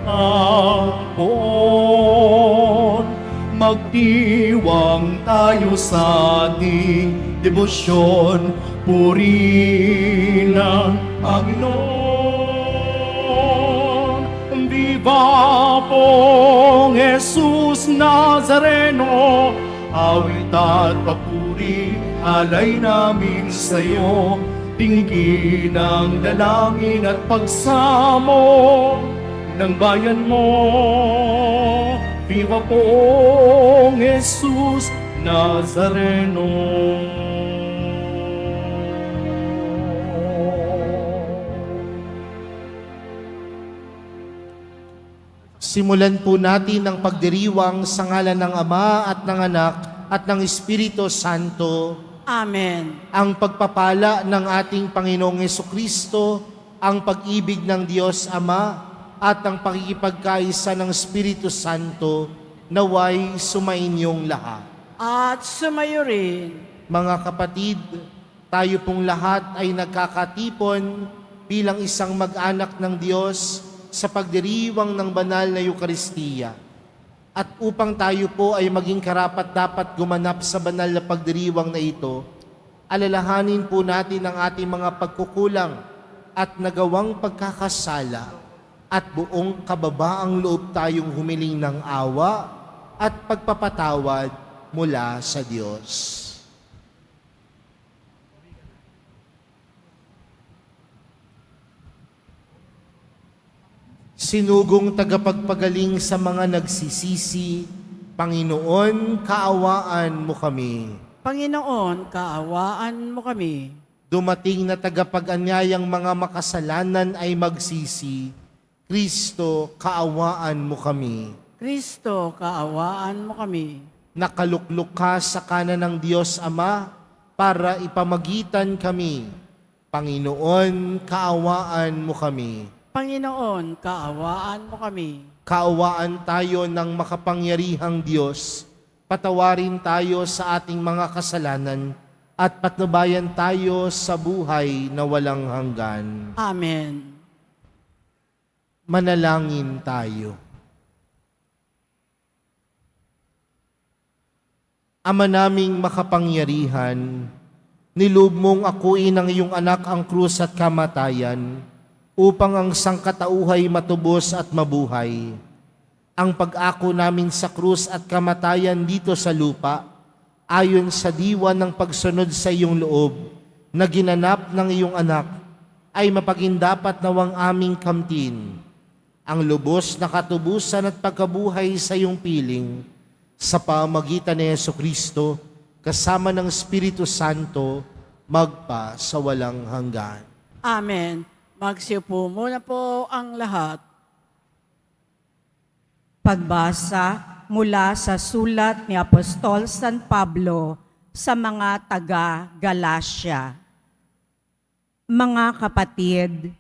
hapon. Magdiwang tayo sa ating debosyon, purihin ang Panginoon. Viva pong Jesus Nazareno, awit at papuri alay namin sa iyo. Tingin ang dalangin at pagsamo ng bayan mo. Viva pong Jesus Nazareno. Simulan po natin ang pagdiriwang sa ngalan ng Ama at ng Anak at ng Espiritu Santo. Amen. Ang pagpapala ng ating Panginoong Hesukristo, ang pag-ibig ng Diyos Ama, at ang pakikipagkaisa ng Espiritu Santo, naway sumainyong lahat. At sumayo rin. Mga kapatid, tayo pong lahat ay nagkakatipon bilang isang mag-anak ng Diyos sa pagdiriwang ng banal na Eukaristiya. At upang tayo po ay maging karapat-dapat gumanap sa banal na pagdiriwang na ito, alalahanin po natin ang ating mga pagkukulang at nagawang pagkakasala at buong kababaang loob tayong humiling ng awa at pagpapatawad mula sa Diyos. Sinugong tagapagpagaling sa mga nagsisisi, Panginoon, kaawaan mo kami. Panginoon, kaawaan mo kami. Dumating na tagapag-anyayang mga makasalanan ay magsisi, Kristo, kaawaan mo kami. Kristo, kaawaan mo kami. Nakaluklok ka sa kanan ng Diyos Ama para ipamagitan kami. Panginoon, kaawaan mo kami. Panginoon, kaawaan mo kami. Kaawaan tayo ng makapangyarihang Diyos. Patawarin tayo sa ating mga kasalanan at patnubayan tayo sa buhay na walang hanggan. Amen. Manalangin tayo. Ama naming makapangyarihan, niloob mong akuin ng iyong anak ang krus at kamatayan, upang ang sangkatauhay matubos at mabuhay. Ang pag-ako namin sa krus at kamatayan dito sa lupa, ayon sa diwa ng pagsunod sa iyong loob, na ginanap ng iyong anak, ay mapagindapat nawang aming kamtin, ang lubos na katubusan at pagkabuhay sa iyong piling, sa pamagitan ni Jesucristo, kasama ng Espiritu Santo, magpa sa walang hanggan. Amen. Magsiupo muna po ang lahat. Pagbasa mula sa sulat ni Apostol San Pablo sa mga taga-Galacia. Mga kapatid,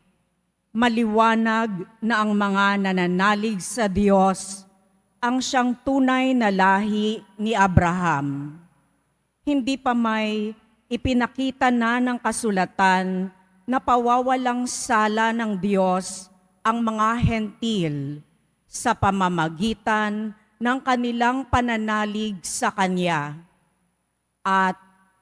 maliwanag na ang mga nananalig sa Diyos ang siyang tunay na lahi ni Abraham. Hindi pa may ipinakita na ng kasulatan na pawawalang sala ng Diyos ang mga hentil sa pamamagitan ng kanilang pananalig sa Kanya. At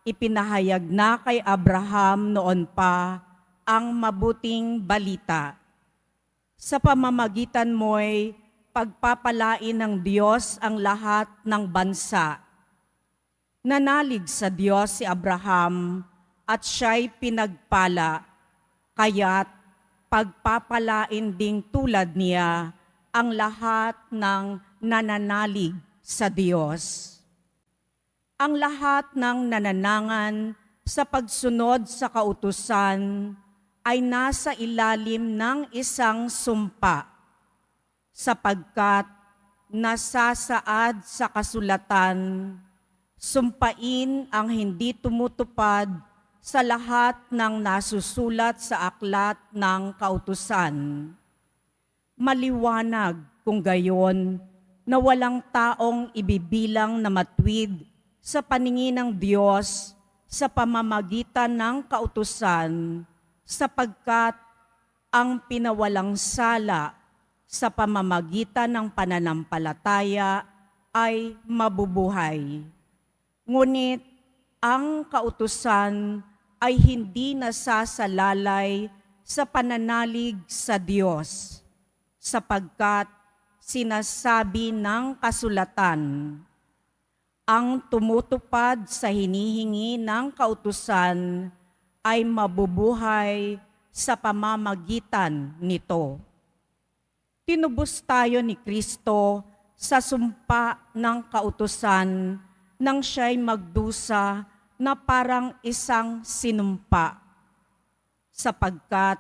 ipinahayag na kay Abraham noon pa ang mabuting balita. Sa pamamagitan mo'y pagpapalain ng Diyos ang lahat ng bansa. Nanalig sa Diyos si Abraham at siya'y pinagpala, kaya't pagpapalain ding tulad niya ang lahat ng nananalig sa Diyos. Ang lahat ng nananangan sa pagsunod sa kautusan ay nasa ilalim ng isang sumpa, sapagkat nasasaad sa kasulatan, sumpain ang hindi tumutupad sa lahat ng nasusulat sa aklat ng kautusan. Maliwanag kung gayon na walang taong ibibilang na matwid sa paningin ng Diyos sa pamamagitan ng kautusan, sapagkat ang pinawalang sala sa pamamagitan ng pananampalataya ay mabubuhay. Ngunit ang kautusan ay hindi nasasalalay sa pananalig sa Diyos, sapagkat sinasabi ng kasulatan, ang tumutupad sa hinihingi ng kautusan ay mabubuhay sa pamamagitan nito. Tinubos tayo ni Kristo sa sumpa ng kautusan nang siya'y magdusa na parang isang sinumpa, sapagkat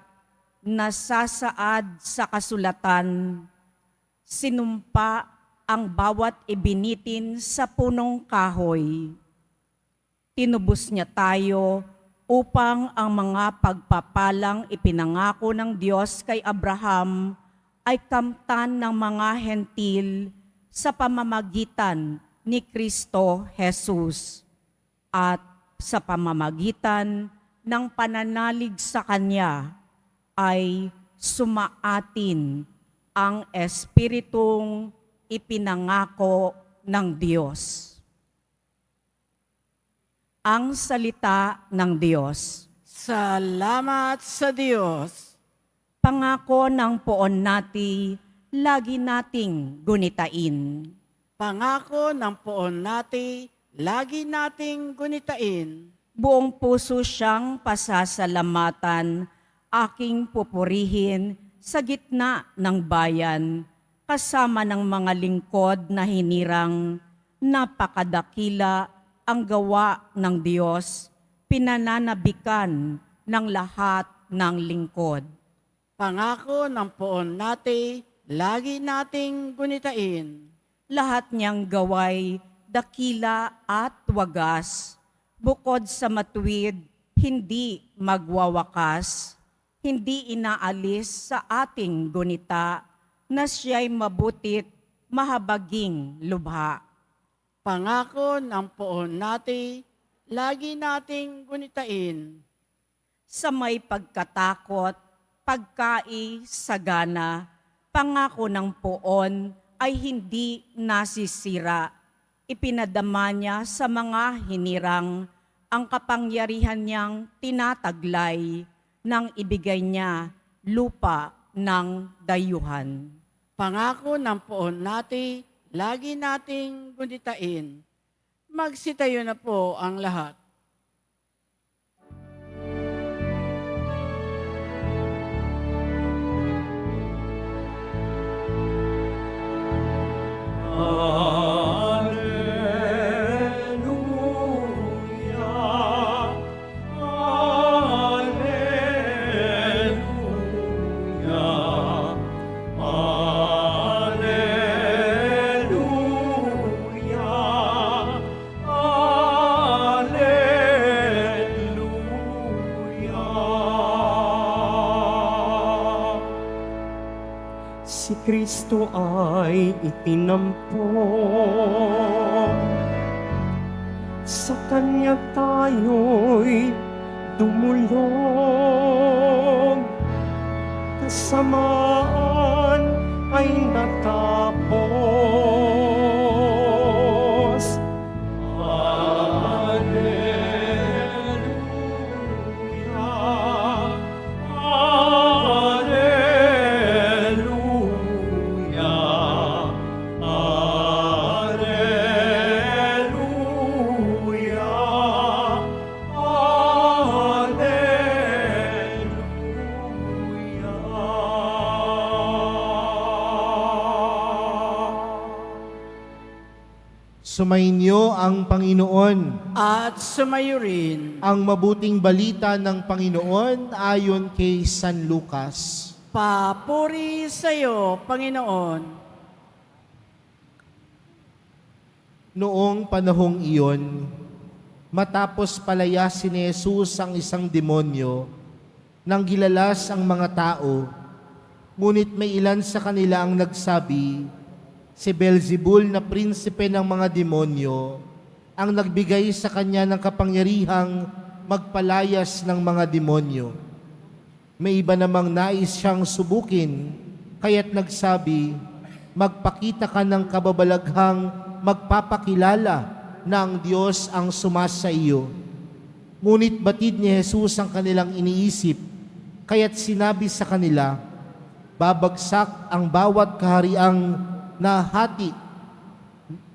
nasasaad sa kasulatan, sinumpa ang bawat ibinitin sa punong kahoy. Tinubos niya tayo upang ang mga pagpapalang ipinangako ng Diyos kay Abraham ay kamtan ng mga hentil sa pamamagitan ni Kristo Jesus at sa pamamagitan ng pananalig sa Kanya ay sumaatin ang Espiritong ipinangako ng Diyos. Ang salita ng Diyos. Salamat sa Diyos. Pangako ng poon nati, lagi nating gunitain. Pangako ng poon nati, lagi nating gunitain. Buong puso siyang pasasalamatan, aking pupurihin sa gitna ng bayan, kasama ng mga lingkod na hinirang, napakadakila ang gawa ng Diyos, pinananabikan ng lahat ng lingkod. Pangako ng poon nati, lagi nating gunitain. Lahat niyang gaway, dakila at wagas, bukod sa matuwid, hindi magwawakas, hindi inaalis sa ating gunita, na siya'y mabutit, mahabaging lubha. Pangako ng poon nati, lagi nating gunitain. Sa may pagkatakot, pagkai-sagana, pangako ng poon ay hindi nasisira. Ipinadama niya sa mga hinirang ang kapangyarihan niyang tinataglay nang ibigay niya lupa ng dayuhan. Pangako ng poon nati, lagi nating gunitain. Magsitayo na po ang lahat. Si Kristo ay itinampok, sa Kanya tayo'y dumulog, kasamaan ay natapos. Sumainyo ang Panginoon. At sumayo rin, Ang mabuting balita ng Panginoon ayon kay San Lucas. papuri sa iyo, Panginoon. Noong panahong iyon, matapos palayasin ni Jesus ang isang demonyo, nang gilalas ang mga tao, ngunit may ilan sa kanila ang nagsabi, si Beelzebul na prinsipe ng mga demonyo, ang nagbigay sa kanya ng kapangyarihang magpalayas ng mga demonyo. May iba namang nais siyang subukin, kaya't nagsabi, magpakita ka ng kababalaghang magpapakilala na ang Diyos ang sumasa iyo. Ngunit batid ni Jesus ang kanilang iniisip, kaya't sinabi sa kanila, babagsak ang bawat kahariang nahati,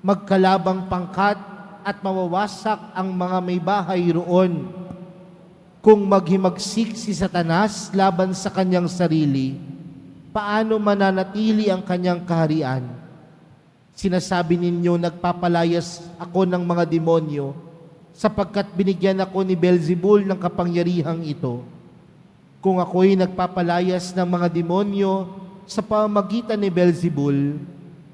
magkalabang pangkat at mawawasak ang mga may bahay roon. Kung maghimagsik si Satanas laban sa kanyang sarili, paano mananatili ang kanyang kaharian? Sinasabi ninyo, nagpapalayas ako ng mga demonyo, sapagkat binigyan ako ni Beelzebul ng kapangyarihang ito. Kung ako'y nagpapalayas ng mga demonyo sa pamamagitan ni Beelzebul,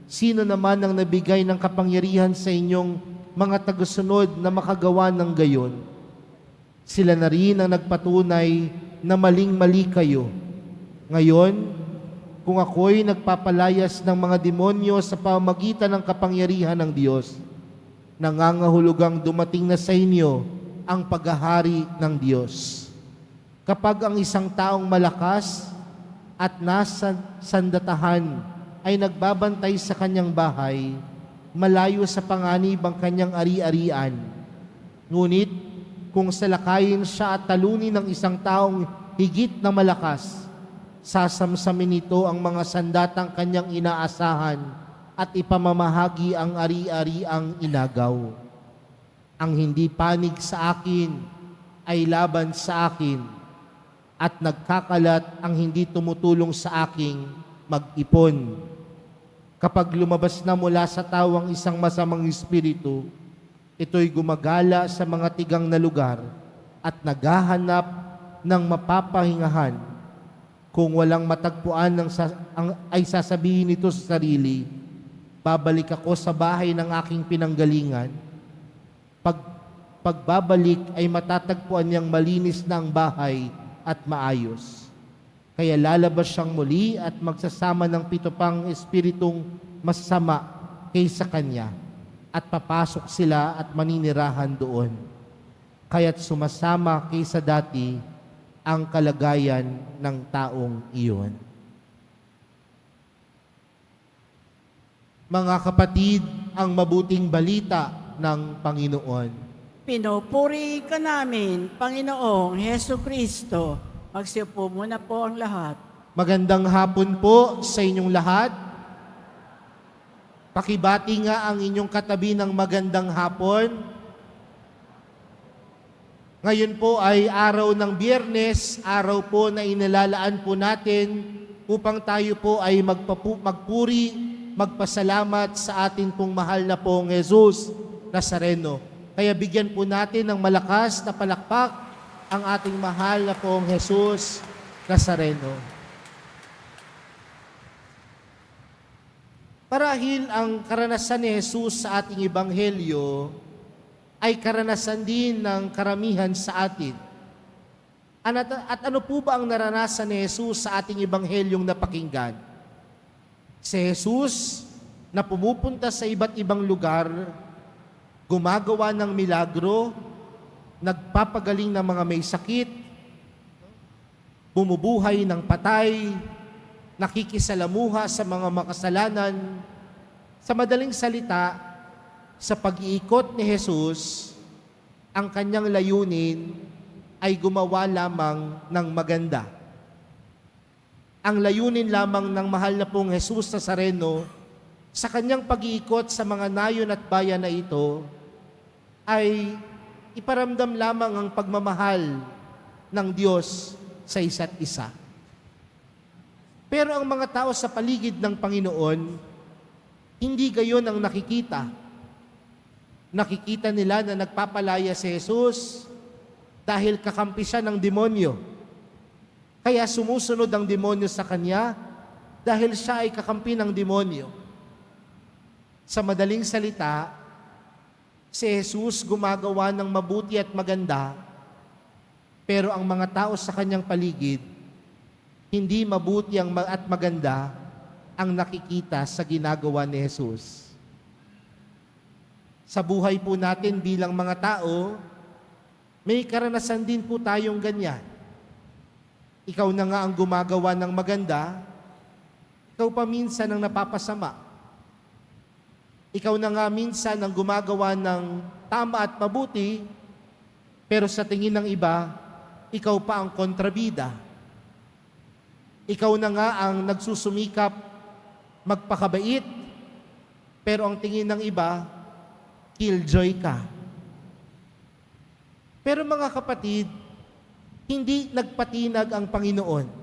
sino naman ang nabigay ng kapangyarihan sa inyong mga tagasunod na makagawa ng gayon? Sila na rin ang nagpatunay na maling-mali kayo. Ngayon, kung ako'y nagpapalayas ng mga demonyo sa pamamagitan ng kapangyarihan ng Diyos, nangangahulugang dumating na sa inyo ang paghahari ng Diyos. Kapag ang isang taong malakas at nasa sandatahan ay nagbabantay sa kanyang bahay, malayo sa panganib ang kanyang ari-arian. Ngunit, kung salakayin siya at talunin ng isang taong higit na malakas, sasamsamin nito ang mga sandatang kanyang inaasahan at ipamamahagi ang ari-ariang inagaw. Ang hindi panig sa akin ay laban sa akin, at nagkakalat ang hindi tumutulong sa aking mag-ipon. Kapag lumabas na mula sa tao ang isang masamang espiritu, ito'y gumagala sa mga tigang na lugar at naghahanap ng mapapahingahan. Kung walang matagpuan ay sasabihin nito sa sarili, babalik ako sa bahay ng aking pinanggalingan. Pagbabalik ay matatagpuan niyang malinis na ang bahay at maayos. Kaya lalabas siyang muli at magsasama ng 7 pang espiritong masama kaysa kanya, at papasok sila at maninirahan doon. Kaya't sumasama kaysa dati ang kalagayan ng taong iyon. Mga kapatid, ang mabuting balita ng Panginoon. Pinupuri ka namin, Panginoong Heso Kristo. Magsiupo muna po ang lahat. Magandang hapon po sa inyong lahat. Pakibati nga ang inyong katabi ng magandang hapon. Ngayon po ay araw ng Biyernes, araw po na inilalaan po natin upang tayo po ay magpuri, magpasalamat sa atin pong mahal na pong Jesus Nazareno. Kaya bigyan po natin ng malakas na palakpak ang ating mahal na pong Jesus Nazareno. Marahil ang karanasan ni Jesus sa ating ebanghelyo ay karanasan din ng karamihan sa atin. At ano po ba ang naranasan ni Jesus sa ating ebanghelyong napakinggan? Si Jesus na pumupunta sa iba't ibang lugar, gumagawa ng milagro, nagpapagaling ng mga may sakit, bumubuhay ng patay, nakikisalamuha sa mga makasalanan. Sa madaling salita, sa pag-iikot ni Jesus, ang kanyang layunin ay gumawa lamang ng maganda. Ang layunin lamang ng mahal na pong Jesus Nazareno sa kanyang pag-iikot sa mga nayon at bayan na ito ay iparamdam lamang ang pagmamahal ng Diyos sa isa't isa. Pero ang mga tao sa paligid ng Panginoon, hindi gayon ang nakikita. Nakikita nila na nagpapalaya si Jesus dahil kakampi siya ng demonyo. Kaya sumusunod ang demonyo sa kanya dahil siya ay kakampi ng demonyo. Sa madaling salita, si Jesus gumagawa ng mabuti at maganda, pero ang mga tao sa kanyang paligid, hindi mabuti at maganda ang nakikita sa ginagawa ni Jesus. Sa buhay po natin bilang mga tao, may karanasan din po tayong ganyan. Ikaw na nga ang gumagawa ng maganda, Ikaw pa minsan ang napapasama. Ikaw na nga minsan ang gumagawa ng tama at mabuti, pero sa tingin ng iba, ikaw pa ang kontrabida. Ikaw na nga ang nagsusumikap magpakabait, pero ang tingin ng iba, killjoy ka. Pero mga kapatid, hindi nagpatinag ang Panginoon.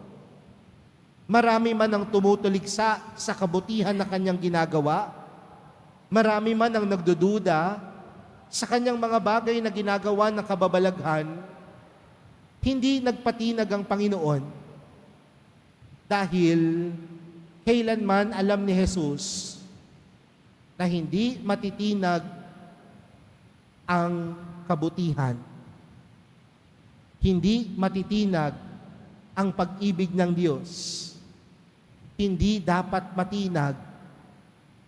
Marami man ang tumutuligsa sa kabutihan na kanyang ginagawa, marami man ang nagdududa sa kanyang mga bagay na ginagawa ng kababalaghan, hindi nagpatinag ang Panginoon. Dahil kailanman alam ni Jesus na hindi matitinag ang kabutihan. Hindi matitinag ang pag-ibig ng Diyos. Hindi dapat matinag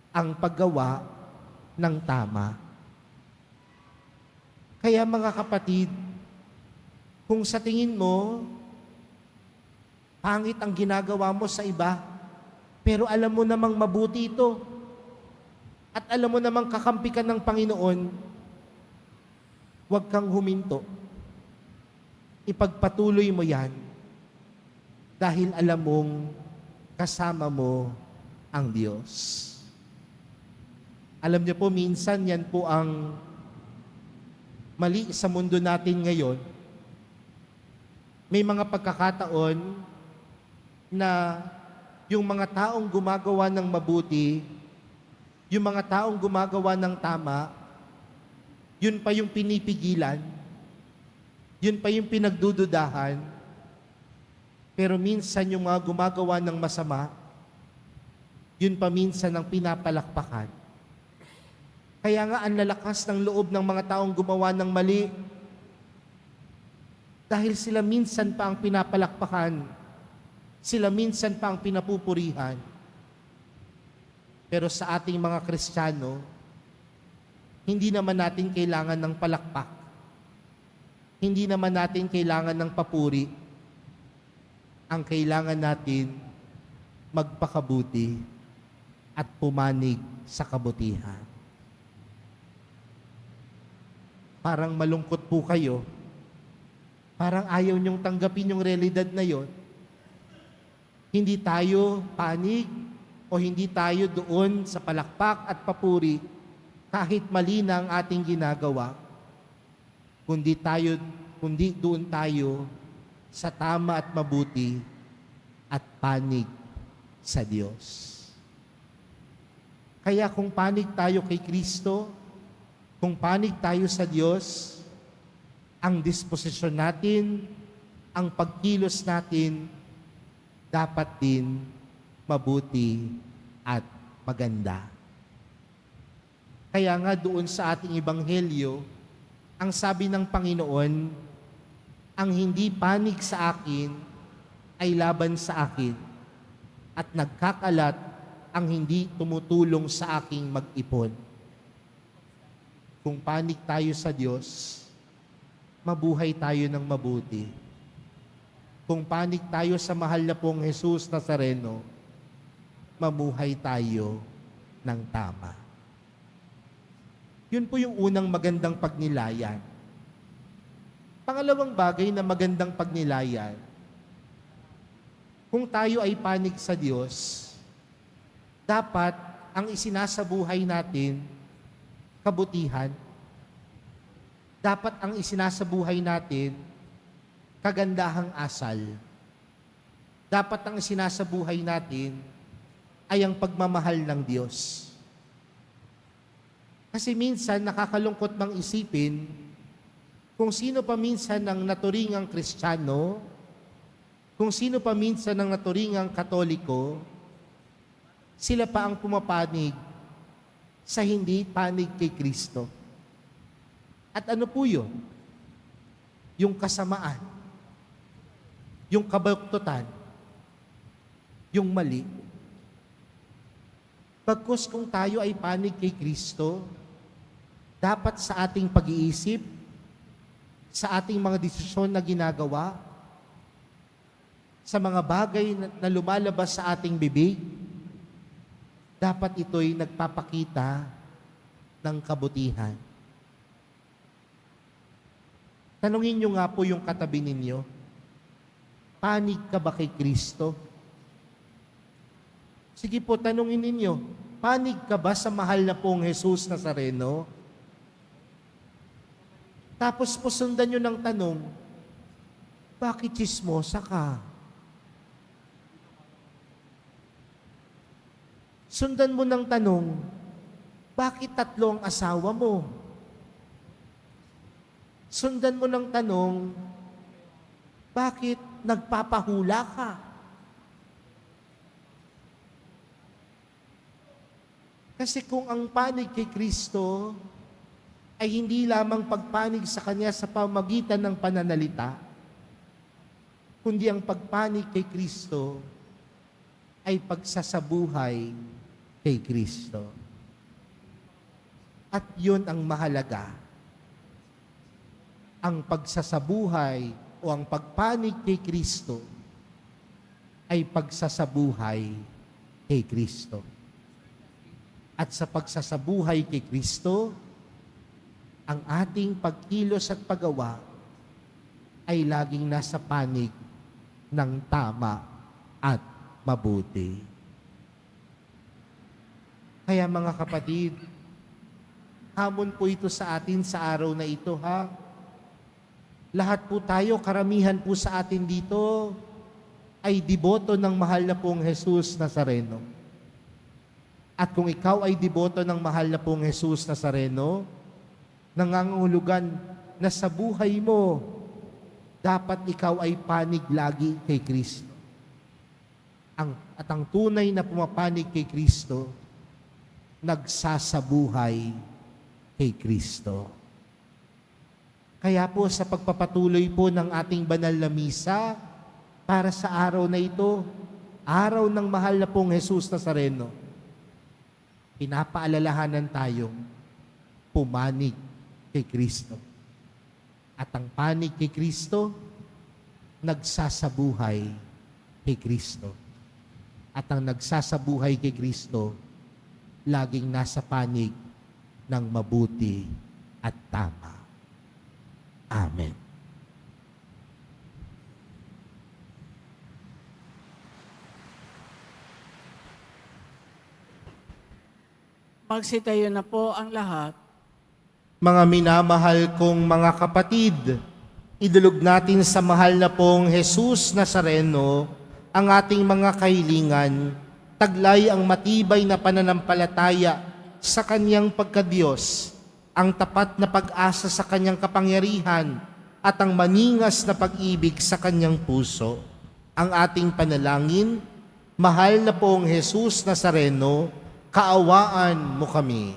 ang paggawa ng tama. Kaya mga kapatid, kung sa tingin mo, pangit ang ginagawa mo sa iba, pero alam mo namang mabuti ito, at alam mo namang kakampi ka ng Panginoon, huwag kang huminto. Ipagpatuloy mo yan, dahil alam mong kasama mo ang Diyos. Alam niyo po, minsan yan po ang mali sa mundo natin ngayon. May mga pagkakataon na yung mga taong gumagawa ng mabuti, yung mga taong gumagawa ng tama, yun pa yung pinipigilan, yun pa yung pinagdududahan. Pero minsan yung mga gumagawa ng masama, yun pa minsan ang pinapalakpakan. Kaya nga ang lalakas ng loob ng mga taong gumawa ng mali, dahil sila minsan pa ang pinapalakpakan, sila minsan pa ang pinapupurihan. Pero sa ating mga Kristiyano, hindi naman natin kailangan ng palakpak. Hindi naman natin kailangan ng papuri. Ang kailangan natin, magpakabuti at pumanig sa kabutihan. Parang malungkot po kayo. Parang ayaw niyong tanggapin yung realidad na yon. Hindi tayo panig o hindi tayo doon sa palakpak at papuri kahit mali na ang ating ginagawa. Kundi doon tayo sa tama at mabuti at panig sa Diyos. Kaya kung panig tayo kay Kristo, kung panig tayo sa Diyos, ang disposisyon natin, ang pagkilos natin, dapat din mabuti at maganda. Kaya nga doon sa ating ebanghelyo, ang sabi ng Panginoon, ang hindi panig sa akin ay laban sa akin, at nagkakalat ang hindi tumutulong sa aking mag-ipon. Kung panig tayo sa Diyos, mabuhay tayo ng mabuti. Kung panig tayo sa mahal na pong Jesus Nazareno, mamuhay tayo ng tama. Yun po yung unang magandang pagnilayan. Pangalawang bagay na magandang pagnilayan, kung tayo ay panig sa Diyos, dapat ang isinasabuhay natin, kabutihan. Dapat ang isinasabuhay natin, kagandahang asal. Dapat ang isinasabuhay natin ay ang pagmamahal ng Diyos. Kasi minsan nakakalungkot mang isipin kung sino pa minsan ang naturingang Kristiyano, kung sino pa minsan ang naturingang Katoliko, sila pa ang pumapanig sa hindi panig kay Kristo. At ano po yun? Yung kasamaan, yung kabaluktutan, yung mali. Pagkus kung tayo ay panig kay Kristo, dapat sa ating pag-iisip, sa ating mga desisyon na ginagawa, sa mga bagay na lumalabas sa ating bibig, dapat ito'y nagpapakita ng kabutihan. Tanungin nyo nga po yung katabi ninyo, panig ka ba kay Kristo? Sige po, tanungin ninyo, panig ka ba sa mahal na pong Jesus Nazareno? Tapos po sundan nyo ng tanong, bakit chismosa ka? Sundan mo ng tanong, bakit 3 ang asawa mo? Sundan mo ng tanong, bakit nagpapahula ka? Kasi kung ang panig kay Kristo ay hindi lamang pagpanig sa Kanya sa pamagitan ng pananalita, kundi ang pagpanig kay Kristo ay pagsasabuhay kay Kristo. At yun ang mahalaga. Ang pagsasabuhay o ang pagpanig kay Kristo ay pagsasabuhay kay Kristo. At sa pagsasabuhay kay Kristo, ang ating pagkilos at paggawa ay laging nasa panig ng tama at mabuti. Kaya mga kapatid, hamon po ito sa atin sa araw na ito, ha? Lahat po tayo, karamihan po sa atin dito, ay deboto ng mahal na pong Jesus Nazareno. At kung ikaw ay deboto ng mahal na pong Jesus Nazareno, nangangahulugan na sa buhay mo, dapat ikaw ay panig lagi kay Kristo. At ang tunay na pumapanig kay Kristo, nagsasabuhay kay Kristo. Kaya po sa pagpapatuloy po ng ating banal na misa, para sa araw na ito, araw ng mahal na pong Jesus Nazareno, pinapaalalahanan tayong pumanig kay Kristo. At ang panig kay Kristo, nagsasabuhay kay Kristo. At ang nagsasabuhay kay Kristo, laging nasa panig ng mabuti at tama. Amen. Magsitayo na po ang lahat. Mga minamahal kong mga kapatid, idulog natin sa mahal na pong Jesus Nazareno ang ating mga kahilingan, taglay ang matibay na pananampalataya sa Kanyang pagkadiyos, ang tapat na pag-asa sa Kanyang kapangyarihan, at ang maningas na pag-ibig sa Kanyang puso. Ang ating panalangin, mahal na pong Jesus Nazareno, kaawaan mo kami.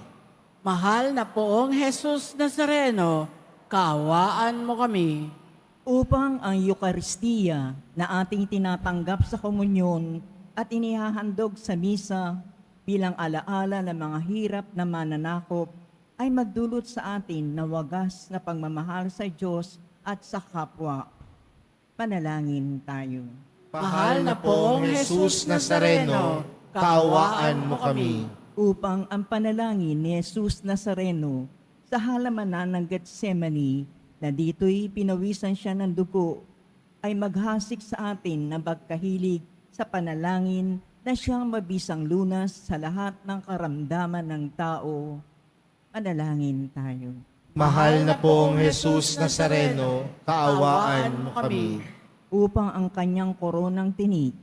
Mahal na poong Jesus Nazareno, kaawaan mo kami. Upang ang Eukaristiya na ating tinatanggap sa komunyon at inihahandog sa misa bilang alaala ng mga hirap na mananakop ay magdulot sa atin na wagas na pagmamahal sa Diyos at sa kapwa. Panalangin tayo. Mahal na poong Jesus Nazareno, kaawaan mo kami. Upang ang panalangin ni Jesus Nazareno sa halamanan ng Getsemani na dito'y pinawisan siya ng dugo ay maghasik sa atin na magkahilig sa panalangin na siyang mabisang lunas sa lahat ng karamdaman ng tao. Panalangin tayo. Mahal na pong Jesus Nazareno, kaawaan mo kami. Upang ang kanyang koronang tinik,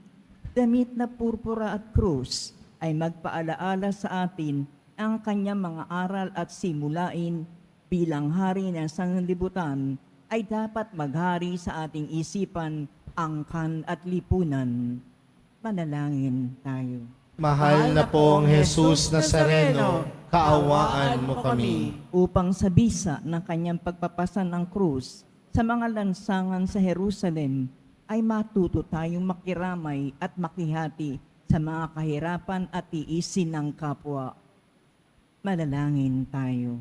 damit na purpura at krus, ay magpaalaala sa atin ang kanyang mga aral at simulain bilang hari ng sanlibutan ay dapat maghari sa ating isipan, angkan at lipunan. Manalangin tayo. Mahal na pong Jesus Nazareno, kaawaan mo kami. Upang sa bisa ng kanyang pagpapasan ng krus sa mga lansangan sa Jerusalem ay matuto tayong makiramay at makihati sa mga kahirapan at tiisin ng kapwa. Manalangin tayo.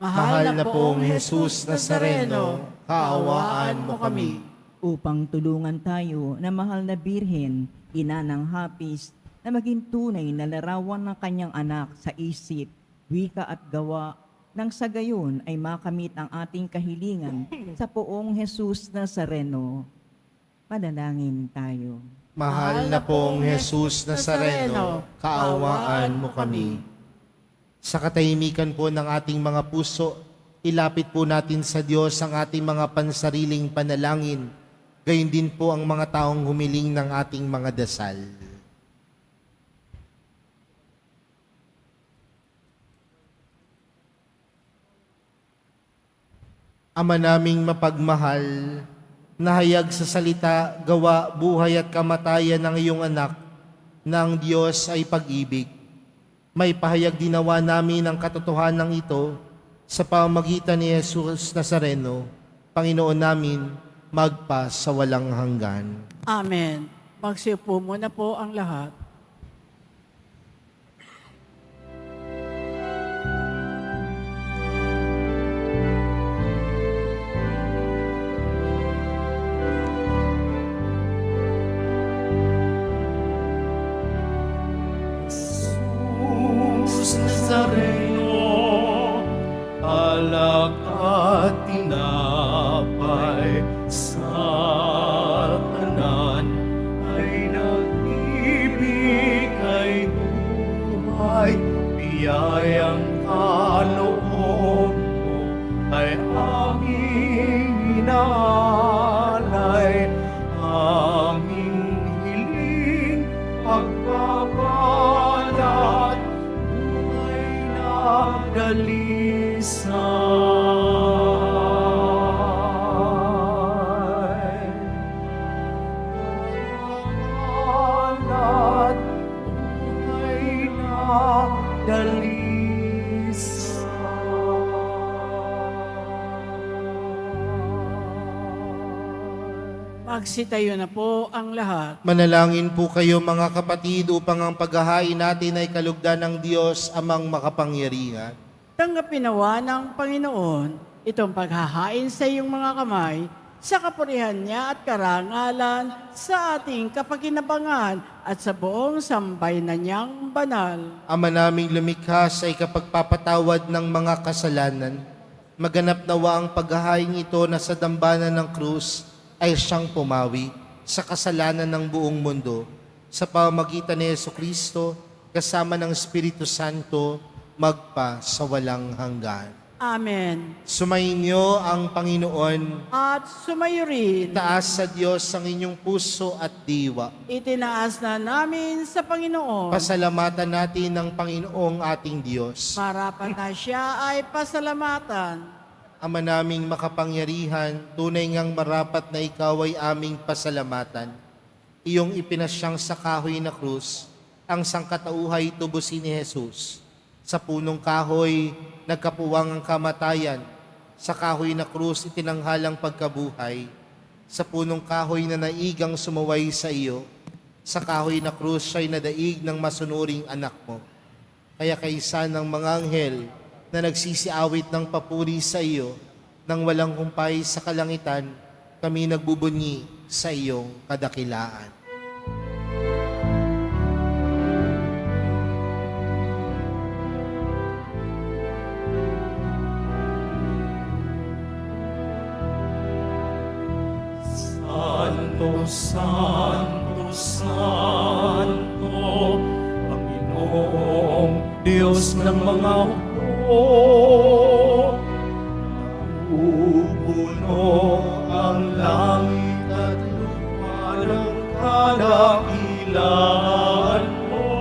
Mahal na pong Jesus Nazareno, kaawaan mo kami. Upang tulungan tayo na mahal na Birhen, ina ng hapis, na maging tunay na larawan ng kanyang anak sa isip, wika at gawa, nang sa gayon ay makamit ang ating kahilingan sa poong Jesus Nazareno. Panalangin tayo. Mahal na pong Jesus Nazareno, kaawaan mo kami. Sa katahimikan po ng ating mga puso, ilapit po natin sa Diyos ang ating mga pansariling panalangin, gayon din po ang mga taong humiling ng ating mga dasal. Ama naming mapagmahal, nahayag sa salita, gawa, buhay at kamatayan ng iyong anak, na ang Diyos ay pag-ibig. May pahayag dinawa namin ang katotohanan ito sa pamamagitan ni Jesus Nazareno, Panginoon namin, magpa sa walang hanggan. Amen. Magsiupo muna po ang lahat. Jesus Nazareno, alak at tinapay sa tanan, ay nag-ibig kay buhay, biyayang kaloob mo ay aming inaalay, aming hiling pagpapalat, buhay na dalisay. Pagpapalat, buhay na dalisay. Magsitayo na po ang lahat. Manalangin po kayo mga kapatid upang ang paghahain natin ay kalugdan ng Diyos amang makapangyarihan. Tanggapin nawa ng Panginoon itong paghahain sa iyong mga kamay sa kapurihan niya at karangalan sa ating kapakinabangan at sa buong sambay na niyang banal. Ama naming lumikha sa ikapagpapatawad ng mga kasalanan, maganap nawa ang paghahain ito na sa dambana ng krus ay siyang pumawi sa kasalanan ng buong mundo sa pamamagitan ni Jesucristo kasama ng Espiritu Santo magpa sa walang hanggan. Amen. Sumainyo ang Panginoon. At sumayo rin, Taas sa Diyos ang inyong puso at diwa. itinaas na namin sa Panginoon. Pasalamatan natin ang Panginoong ating Diyos. Marapat na siya ay pasalamatan. Ama naming makapangyarihan, tunay ngang marapat na ikaw ay aming pasalamatan. Iyong ipinasyang sa kahoy na krus, ang sangkatauhay tubusin ni Jesus. Sa punong kahoy, nagkapuwang ang kamatayan. Sa kahoy na krus, itinanghalang pagkabuhay. Sa punong kahoy na naigang sumaway sa iyo, sa kahoy na krus siya'y nadaig ng masunuring anak mo. Kaya kaisa ng mga anghel na nagsisiawit ng papuri sa iyo, nang walang humpay sa kalangitan, kami nagbubunyi sa iyong kadakilaan. Santo, Santo, Santo, Panginoong Diyos ng mga hukbo. Nabubuno ang langit at lupa ng kadakilaan mo.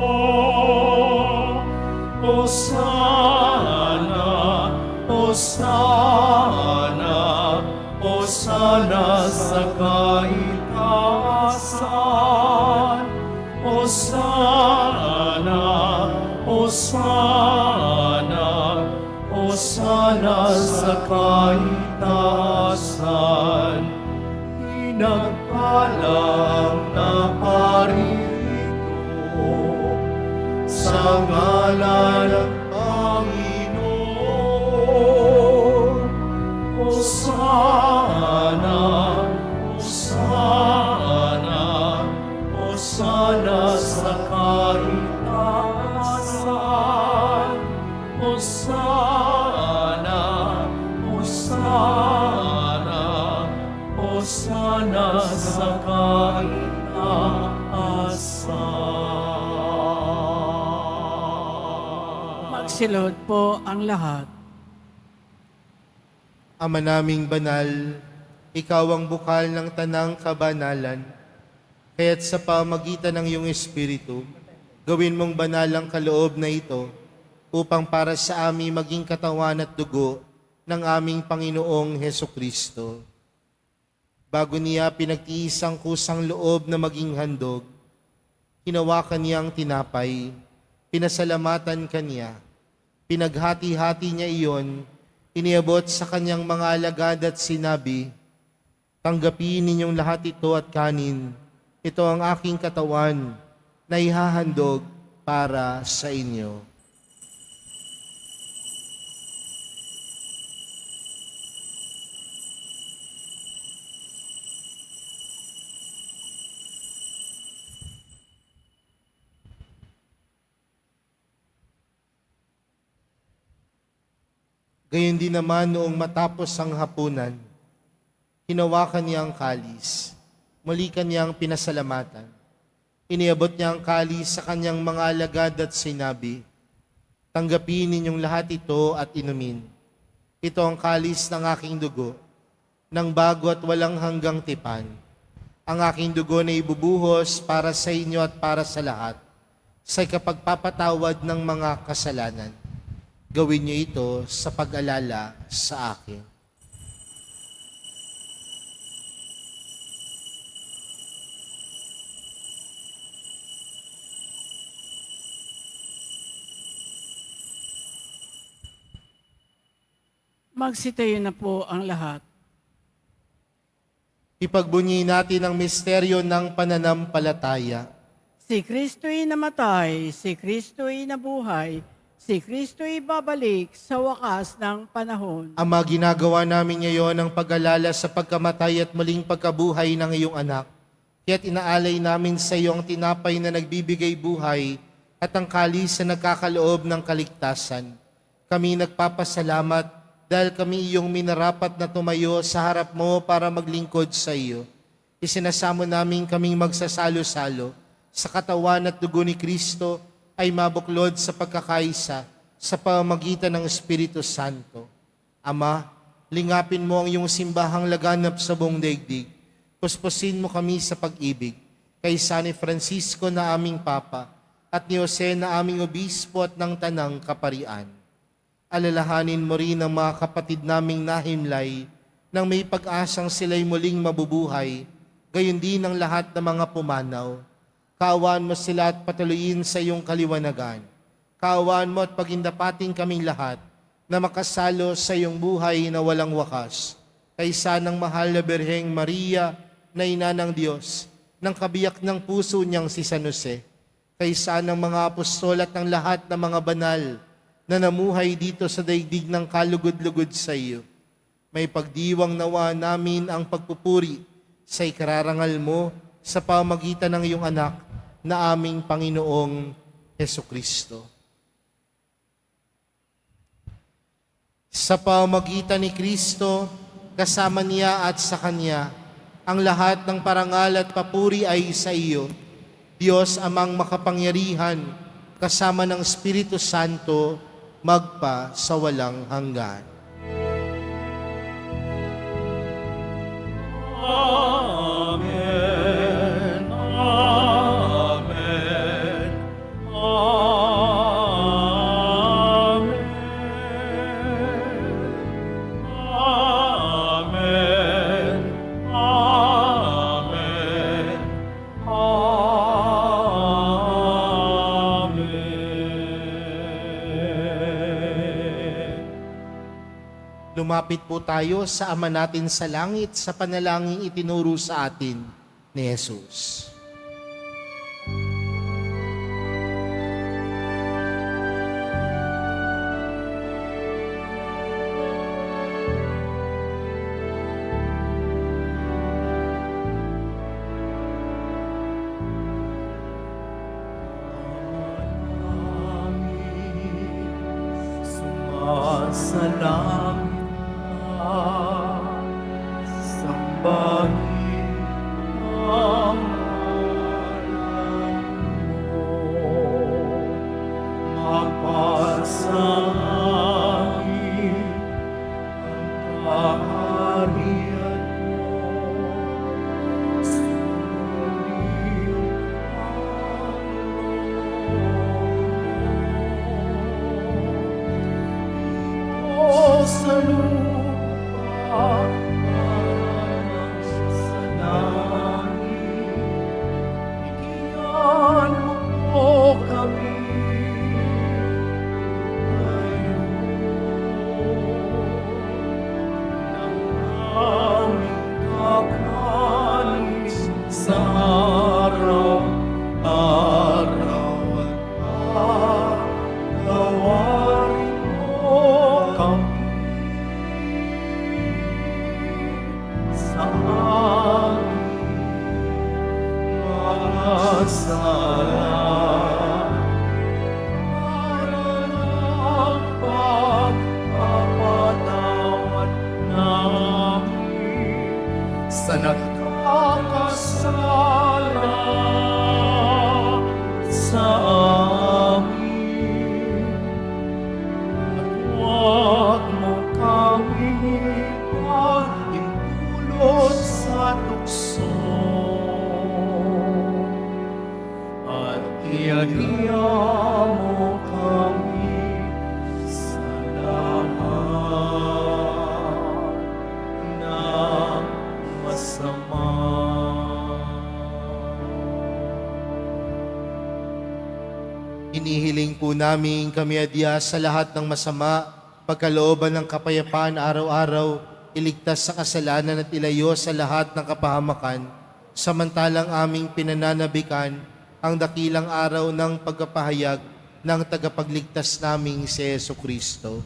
Hosana, Hosana, Hosana sa kaitaasan. Hosana, Hosana, Hosana sa kaitaasan. Pinagpalang na parito sa ngalan ng Panginoon. Hosana, Hosana, Hosana sa kaitaasan. Hosanna, Hosanna, Hosanna sa kaitaasan. Magsilod po ang lahat. Ama naming banal, ikaw ang bukal ng tanang kabanalan, kaya't sa pamagitan ng iyong Espiritu, gawin mong banal ang kaloob na ito, upang para sa amin maging katawan at dugo ng aming Panginoong Hesukristo. Bago niya pinagtiis ang kusang loob na maging handog, hinawakan niya ang tinapay, pinasalamatan kaniya, pinaghati-hati niya iyon, iniabot sa kanyang mga alagad at sinabi, "Tanggapin ninyong lahat ito at kanin. Ito ang aking katawan na ihahandog para sa inyo." Gayon din naman noong matapos ang hapunan, hinawakan niya ang kalis, muli kanyang pinasalamatan. Iniabot niya ang kalis sa kanyang mga alagad at sinabi, "Tanggapin ninyong lahat ito at inumin. Ito ang kalis ng aking dugo, ng bago at walang hanggang tipan. Ang aking dugo na ibubuhos para sa inyo at para sa lahat, sa kapagpapatawad ng mga kasalanan. Gawin niyo ito sa pag-alala sa akin." Magsitayo na po ang lahat. Ipagbunyi natin ang misteryo ng pananampalataya. Si Kristo'y namatay, si Kristo'y nabuhay, si Kristo'y babalik sa wakas ng panahon. Ama, ginagawa namin ngayon ang pag-alala sa pagkamatay at muling pagkabuhay ng iyong anak. Kaya't inaalay namin sa iyo ang tinapay na nagbibigay buhay at ang kalis na nagkakaloob ng kaligtasan. Kami nagpapasalamat dahil kami iyong minarapat na tumayo sa harap mo para maglingkod sa iyo. Isinasamo namin kaming magsasalo-salo sa katawan at dugo ni Kristo ay mabuklod sa pagkakaisa sa pamamagitan ng Espiritu Santo. Ama, lingapin mo ang iyong simbahang laganap sa buong daigdig. Puspusin mo kami sa pag-ibig. Kay San Francisco na aming Papa at ni Jose na aming Obispo at ng Tanang Kaparian. Alalahanin mo rin ang mga kapatid naming nahimlay nang may pag-asang sila'y muling mabubuhay, gayon din ang lahat ng mga pumanaw. Kaawaan mo sila at patuloyin sa iyong kaliwanagan. Kaawaan mo at pagindapating kaming lahat na makasalo sa iyong buhay na walang wakas. Kaysa ng mahal na Birheng Maria na ina ng Diyos, ng kabiyak ng puso niyang si San Jose, kaysa ng mga apostol at ng lahat ng mga banal na namuhay dito sa daigdig ng kalugod-lugod sa iyo. May pagdiwang nawa namin ang pagpupuri sa ikararangal mo sa pamagitan ng iyong anak na aming Panginoong Hesukristo. Sa pamagitan ni Kristo, kasama niya at sa Kanya, ang lahat ng parangal at papuri ay sa iyo, Diyos amang makapangyarihan, kasama ng Espiritu Santo, magpa sa walang hanggan. Amen. Amen. Amen. Amen. Amen. Amen. Lumapit po tayo sa Ama natin sa langit sa panalangin itinuro sa atin ni Jesus. Nasa langit ka, sambahin ang ngalan mo. Magpasangin ang kaharian mo. Sundin ang loob mo. Sa lupa parang sa langit, bigyan mo kami ngayon ng aming kakanin sa araw-araw at pagawarin mo kami sa aming mga sala para ng pagpapatawad namin sa nagkakasala sa amin. At huwag mo kami pahintulot sa tukso, at iagya mo kami sa lahat ng masama. Inihiling po namin kami adya sa lahat ng masama, pagkalooban ng kapayapaan araw-araw, iligtas sa kasalanan at ilayo sa lahat ng kapahamakan, samantalang aming pinananabikan ang dakilang araw ng pagkapahayag ng tagapagligtas naming si Jesucristo.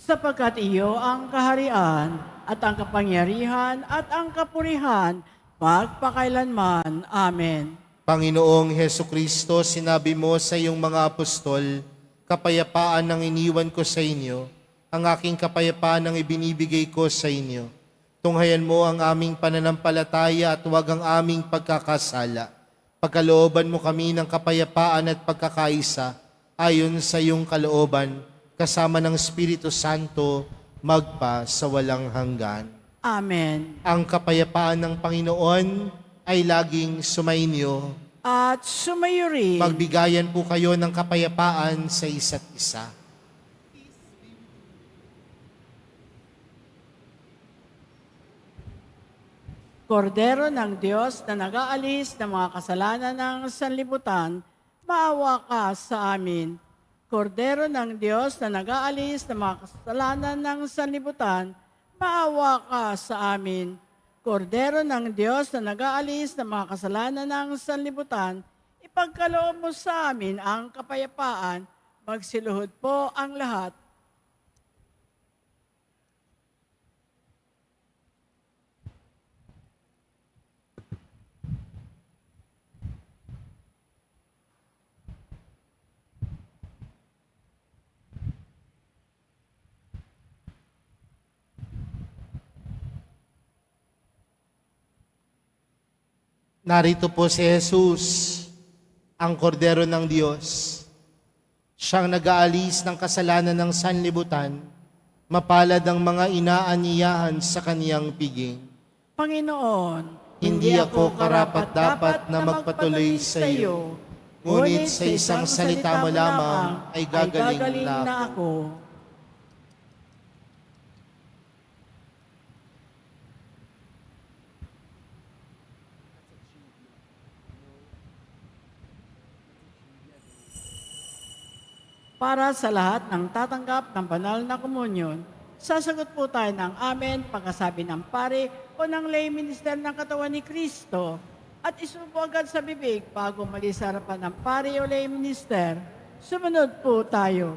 Sapagkat iyo ang kaharian at ang kapangyarihan at ang kapurihan magpakailanman. Amen. Panginoong Jesucristo, sinabi mo sa iyong mga apostol, kapayapaan ang iniwan ko sa inyo, ang aking kapayapaan ang ibinibigay ko sa inyo. Tunghayan mo ang aming pananampalataya at huwag ang aming pagkakasala. Pagkalooban mo kami ng kapayapaan at pagkakaisa, ayon sa iyong kalooban, kasama ng Espiritu Santo, magpa sa walang hanggan. Amen. Ang kapayapaan ng Panginoon ay laging sumainyo. At sumayo rin. Magbigayan po kayo ng kapayapaan sa isa't isa. Kordero ng Diyos na nag-aalis ng mga kasalanan ng sanlibutan, maawa ka sa amin. Kordero ng Diyos na nag-aalis ng mga kasalanan ng sanlibutan, maawa ka sa amin. Kordero ng Diyos na nag-aalis ng mga kasalanan ng sanlibutan, ipagkaloob mo sa amin ang kapayapaan, magsiluhod po ang lahat. Narito po si Jesus, ang kordero ng Diyos. Siyang nag-aalis ng kasalanan ng sanlibutan, mapalad ang mga inaaniyahan sa kaniyang piging. Panginoon, Hindi ako karapat-dapat na magpatuloy sa iyo, ngunit sa isang salita mo lamang ay gagaling na ako. Para sa lahat ng tatanggap ng banal na komunyon, sasagot po tayo ng amen pagkasabi ng pare o ng lay minister ng katawan ni Kristo at isubo agad sa bibig bago malis sa harapan ng pare o lay minister. Sumunod po tayo.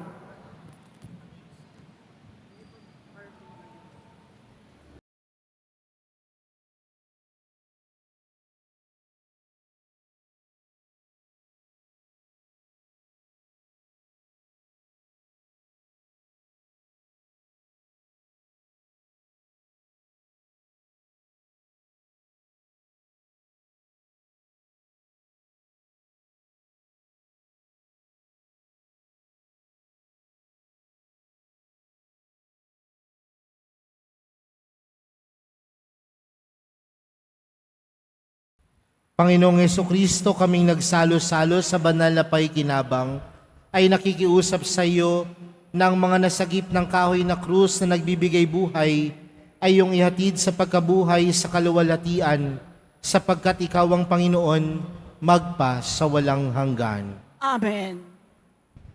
Panginoong Kristo, kaming nagsalo-salo sa banal na paikinabang, ay nakikiusap sa iyo ng mga nasagip ng kahoy na krus na nagbibigay buhay, ay iyong ihatid sa pagkabuhay sa kaluwalhatian, sapagkat ikaw ang Panginoon, magpa sa walang hanggan. Amen.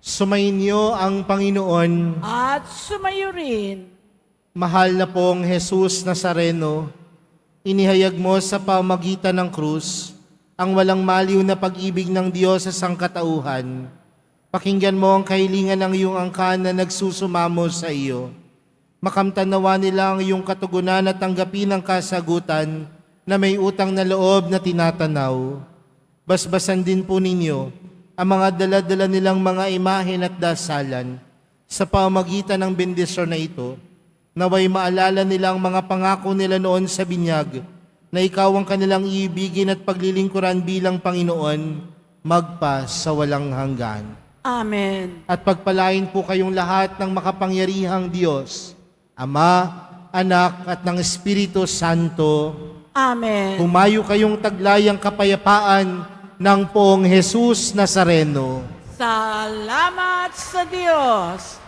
Sumainyo ang Panginoon. At sumayo rin. Mahal na pong Jesus Nazareno, inihayag mo sa pamagitan ng krus ang walang maliw na pag-ibig ng Diyos sa sangkatauhan. Pakinggan mo ang kahilingan ng iyong angkan na nagsusumamo sa iyo. Makamtan nawa nila ang iyong katugunan at tanggapin ang kasagutan na may utang na loob na tinatanaw. Basbasan din po ninyo ang mga dala-dala nilang mga imahen at dasalan sa pamagitan ng bendisyon na ito. Naway maalala nila ang mga pangako nila noon sa binyag, na ikaw ang kanilang iibigin at paglilingkuran bilang Panginoon, magpa sa walang hanggan. Amen. At pagpalain po kayong lahat ng makapangyarihang Diyos, Ama, Anak at ng Espiritu Santo. Amen. Humayo kayong taglayang kapayapaan ng poong Jesus Nazareno. Salamat sa Diyos.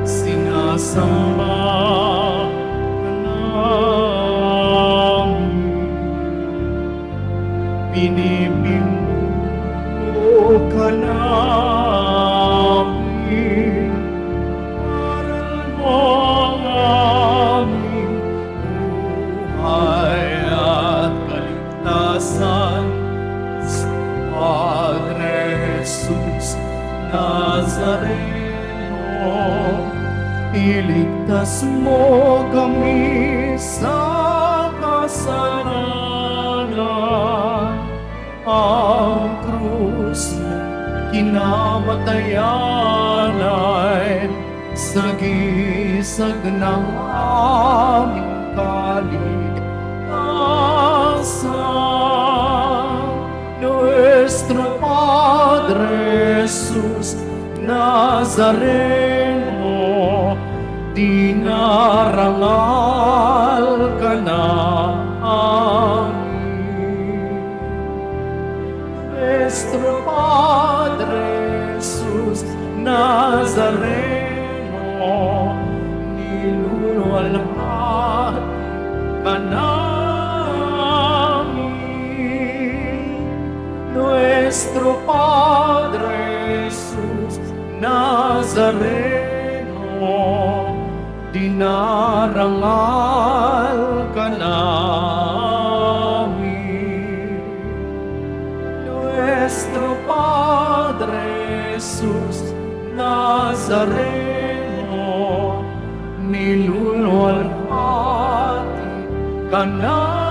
Sinasamba ka namin, pinipinto ka namin, aral mo ang aming buhay at kaligtasan. Sa Padre Jesus Nazareno, iligtas mo kami sa kasalanan. Ang krus mo kinamatayan ay sagisag ng aming kaligtasan. Nuestro Padre Jesus Nazareno, dinarangal ka namin. Nuestro Padre Jesus Nazareno, niluluwalhati ka namin. Nuestro Padre Jesus Nazareno, dinarangal ka namin. Nuestro Padre Jesus Nazareno, niluluwalhati ka namin.